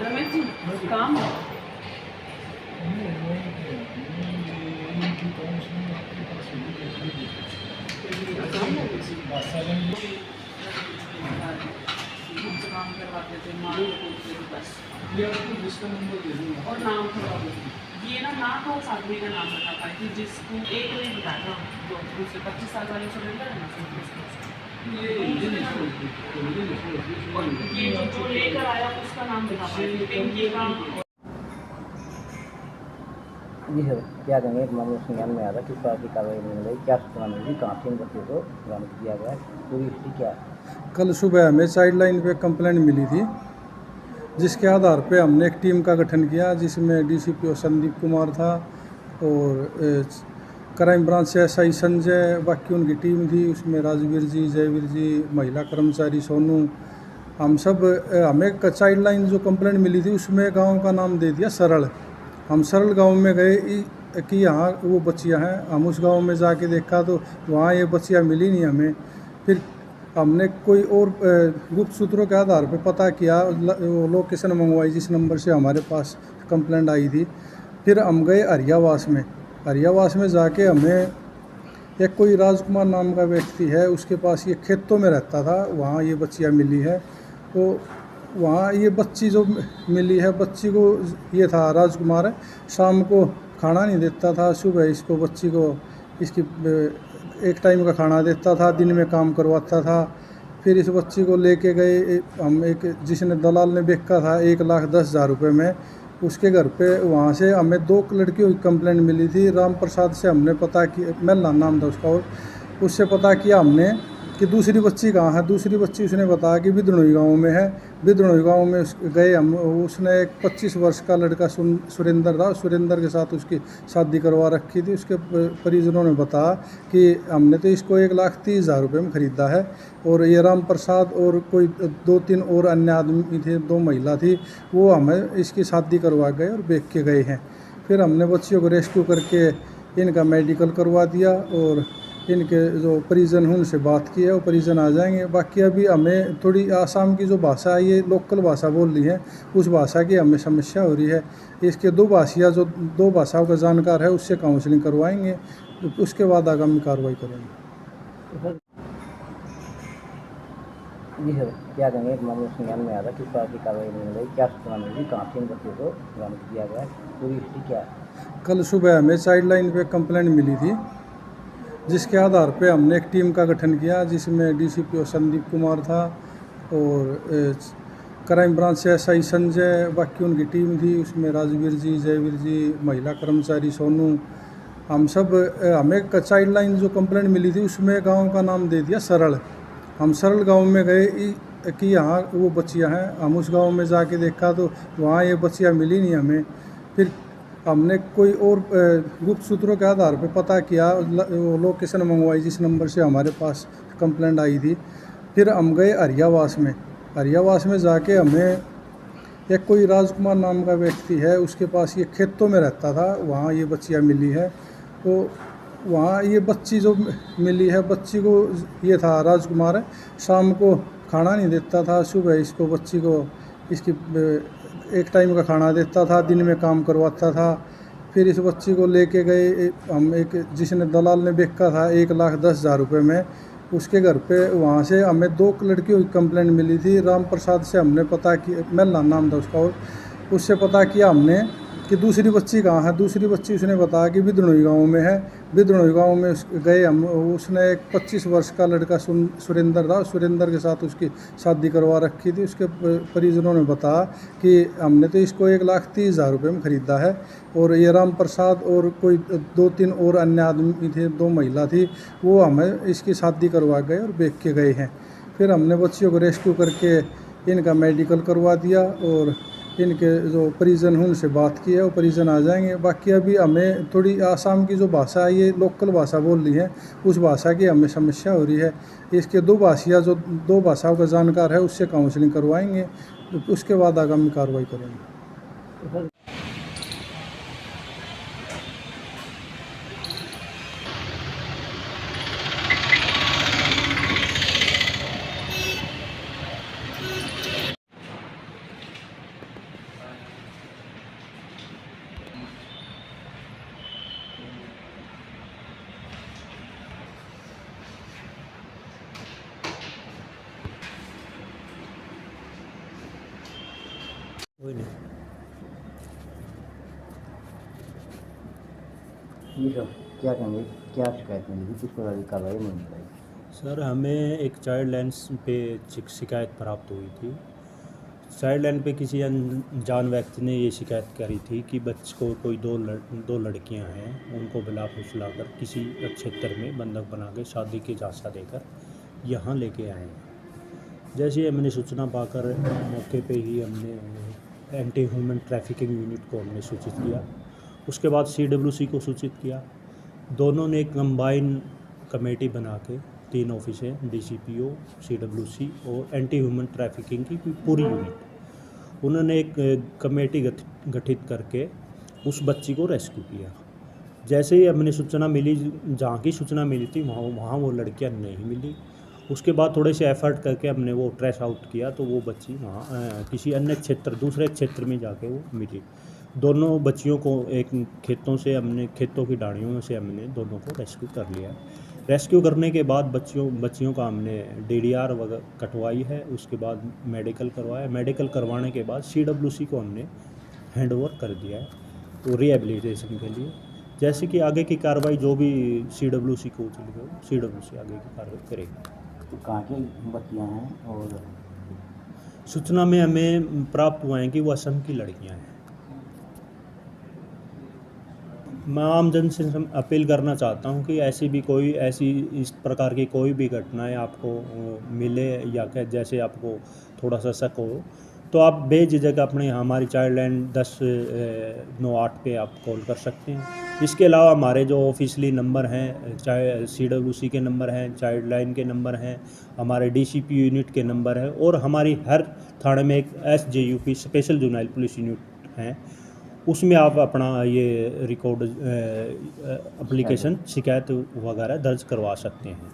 रमेश जी काम है। काम करवाते थे बस और नाम थोड़ा ये ना तो उस आदमी का नाम बता पाई थी जिसको एक ने बताया था, जो दूसरे 25 साल वाले सुरेंद्र है ना, ये जो लेकर आया उसका नाम बता पाई थी पिंकी का। जी सर, क्या कहेंगे? एक मामला संज्ञान में आ रहा है, किस तरह की कार्रवाई नहीं गई, क्या सूचना मिली, कहाँ से इन बच्चों को बरामद किया गया है, पूरी स्थिति क्या है? कल सुबह हमें साइड लाइन पे कंप्लेंट मिली थी, जिसके आधार पे हमने एक टीम का गठन किया, जिसमें डीसीपीओ संदीप कुमार था और क्राइम ब्रांच से एसआई संजय, बाकी उनकी टीम थी, उसमें राजवीर जी, जयवीर जी, महिला कर्मचारी सोनू, हम सब। हमें साइड लाइन जो कंप्लेंट मिली थी उसमें गांव का नाम दे दिया सरल। हम सरल गांव में गए कि यहाँ वो बच्चियाँ हैं। हम उस गांव में जाके देखा तो वहाँ ये बच्चियाँ मिली नहीं हमें। फिर हमने कोई और गुप्त सूत्रों के आधार पे पता किया, लोकेशन मंगवाई जिस नंबर से हमारे पास कंप्लेंट आई थी। फिर हम गए हरियावास में। हरियावास में जाके हमें एक कोई राजकुमार नाम का व्यक्ति है, उसके पास ये खेतों में रहता था, वहाँ ये बच्चियाँ मिली है। तो वहाँ ये बच्ची जो मिली है, बच्ची को ये था राजकुमार, शाम को खाना नहीं देता था, सुबह इसको बच्ची को इसकी एक टाइम का खाना देता था, दिन में काम करवाता था। फिर इस बच्ची को लेके गए हम, एक जिसने दलाल ने बेचा था 1,10,000 रुपये में, उसके घर पे। वहाँ से हमें 2 लड़कियों की कंप्लेंट मिली थी। राम प्रसाद से हमने पता किया, मेला नाम था उसका, और उससे पता किया हमने कि दूसरी बच्ची कहाँ है। दूसरी बच्ची उसने बताया कि बिदनोई गांव में है। बिदनोई गांव में गए हम, उसने एक 25 वर्ष का लड़का सुरेंद्र था, सुरेंद्र के साथ उसकी शादी करवा रखी थी। उसके परिजनों ने बताया कि हमने तो इसको 1,30,000 रुपये में ख़रीदा है। और ये राम प्रसाद और कोई 2-3 और अन्य आदमी थे, 2 महिला थी, वो हमें इसकी शादी करवा गए और बेच के गए हैं। फिर हमने बच्चियों को रेस्क्यू करके इनका मेडिकल करवा दिया और इनके जो परिजन हैं उनसे बात की है, वो परिजन आ जाएंगे। बाकी अभी हमें थोड़ी आसाम की जो भाषा है, ये लोकल भाषा बोल रही है, उस भाषा की हमें समस्या हो रही है। इसके 2 भाषिया जो 2 भाषाओं का जानकार है, उससे काउंसलिंग करवाएंगे, तो उसके बाद आगामी कार्रवाई करेंगे। जी सर, क्या कहेंगे? एक मामला संज्ञान में आ रहा है, किस तरह की कार्रवाई नहीं गई, क्या सूचना मिली, कहाँ से इन बच्चों को बरामद किया गया है, पूरी स्थिति क्या है? कल सुबह हमें साइड लाइन पे कंप्लेंट मिली थी, जिसके आधार पे हमने एक टीम का गठन किया, जिसमें डीसीपीओ संदीप कुमार था और क्राइम ब्रांच से एसआई संजय, बाकी उनकी टीम थी, उसमें राजवीर जी, जयवीर जी, महिला कर्मचारी सोनू, हम सब। हमें साइड लाइन जो कंप्लेंट मिली थी उसमें गांव का नाम दे दिया सरल। हम सरल गांव में गए कि यहाँ वो बच्चियाँ हैं। हम उस गांव में जाके देखा तो वहाँ ये बच्चियाँ मिली नहीं हमें। फिर हमने कोई और गुप्त सूत्रों के आधार पे पता किया, लोकेशन मंगवाई जिस नंबर से हमारे पास कंप्लेंट आई थी। फिर हम गए हरियावास में। हरियावास में जाके हमें एक कोई राजकुमार नाम का व्यक्ति है, उसके पास ये खेतों में रहता था, वहाँ ये बच्चियाँ मिली है। तो वहाँ ये बच्ची जो मिली है, बच्ची को ये था राजकुमार, शाम को खाना नहीं देता था, सुबह इसको बच्ची को इसकी एक टाइम का खाना देता था, दिन में काम करवाता था। फिर इस बच्ची को लेके गए हम, एक जिसने दलाल ने बेचा था 1,10,000 रुपये में, उसके घर पे। वहाँ से हमें 2 लड़कियों की कंप्लेंट मिली थी। राम प्रसाद से हमने पता किया, मेला नाम था उसका, और उससे पता किया हमने कि दूसरी बच्ची कहाँ है। दूसरी बच्ची उसने बताया कि बिदनोई गांव में है। बिदनोई गांव में गए हम, उसने एक 25 वर्ष का लड़का सुरेंद्र था, सुरेंद्र के साथ उसकी शादी करवा रखी थी। उसके परिजनों ने बताया कि हमने तो इसको 1,30,000 रुपये में ख़रीदा है। और ये राम प्रसाद और कोई 2-3 और अन्य आदमी थे, 2 महिला थी, वो हमें इसकी शादी करवा गए और बेच के गए हैं। फिर हमने बच्चियों को रेस्क्यू करके इनका मेडिकल करवा दिया और इनके जो परिजन हैं उनसे बात की है, वो परिजन आ जाएंगे। बाकी अभी हमें थोड़ी आसाम की जो भाषा है, ये लोकल भाषा बोल रही है, उस भाषा की हमें समस्या हो रही है। इसके दो भाषिया जो दो भाषाओं का जानकार है उससे काउंसलिंग करवाएंगे, उसके बाद आगामी कार्रवाई करेंगे। कोई नहीं। जी सर, क्या कहेंगे, क्या शिकायत मिली थी, किस प्रकार की कार्रवाई होनी चाहिए? सर, हमें एक चाइल्ड लाइन पे शिकायत प्राप्त हुई थी। चाइल्ड लाइन पे किसी अनजान व्यक्ति ने ये शिकायत करी थी कि बच्चे को कोई दो लड़कियां हैं, उनको बुला फुसला कर किसी क्षेत्र में बंधक बना के शादी की झांसा देकर यहाँ लेके आए हैं। जैसे ही हमने सूचना पाकर मौके पे ही हमने एंटी ह्यूमन ट्रैफिकिंग यूनिट को हमने सूचित किया। उसके बाद CWC को सूचित किया। दोनों ने एक कंबाइन कमेटी बना के 3 ऑफिसें, DCPO, CWC और एंटी ह्यूमन ट्रैफिकिंग की पूरी यूनिट, उन्होंने एक कमेटी गठित करके उस बच्ची को रेस्क्यू किया। जैसे ही हमने सूचना मिली, जहाँ की सूचना मिली थी वहाँ वो लड़कियाँ नहीं मिली। उसके बाद थोड़े से एफर्ट करके हमने वो ट्रेस आउट किया तो वो बच्ची वहाँ किसी अन्य क्षेत्र, दूसरे क्षेत्र में जाके वो मिली। दोनों बच्चियों को एक खेतों की डाड़ियों से हमने दोनों को रेस्क्यू कर लिया। रेस्क्यू करने के बाद बच्चियों का हमने DDR वगैरह कटवाई है। उसके बाद मेडिकल करवाया। मेडिकल करवाने के बाद CWC को हमने हैंडओवर कर दिया है तो रिहेबिलिटेशन के लिए। जैसे कि आगे की कार्रवाई जो भी CWC को उचित, CWC आगे की कार्रवाई करेगी। तो कहाँ की बच्चियाँ हैं? और सूचना में हमें प्राप्त हुआ है कि वो असम की लड़कियां हैं। मैं आम जन से अपील करना चाहता हूं कि ऐसी इस प्रकार की कोई भी घटनाएं आपको मिले या जैसे आपको थोड़ा सा शक हो तो आप बेझिझक हमारी चाइल्ड लाइन 1098 पे आप कॉल कर सकते हैं। इसके अलावा हमारे जो ऑफिशियली नंबर हैं, चाहे CWC के नंबर हैं, चाइल्ड लाइन के नंबर हैं, हमारे DCP यूनिट के नंबर है और हमारी हर थाने में एक SJUP special juvenile police unit है। उसमें आप अपना ये रिकॉर्ड एप्लीकेशन शिकायत वगैरह दर्ज करवा सकते हैं।